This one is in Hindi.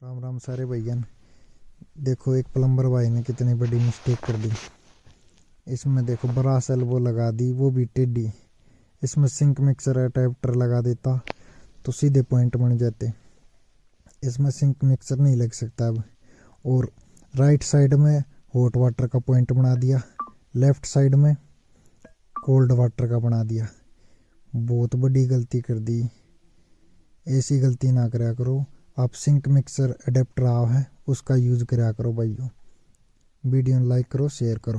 राम राम सारे भैया। देखो एक प्लम्बर भाई ने कितनी बड़ी मिस्टेक कर दी। इसमें देखो ब्रास एल्बो लगा दी, वो भी टेढ़ी। इसमें सिंक मिक्सर अडेप्टर लगा देता तो सीधे पॉइंट बन जाते। इसमें सिंक मिक्सर नहीं लग सकता अब। और राइट साइड में हॉट वाटर का पॉइंट बना दिया, लेफ्ट साइड में कोल्ड वाटर का बना दिया। बहुत बड़ी गलती कर दी। ऐसी गलती ना करा करो। आप सिंक मिक्सर अडेप्टर आओ है उसका यूज करा करो भाइयों। वीडियो लाइक करो, शेयर करो।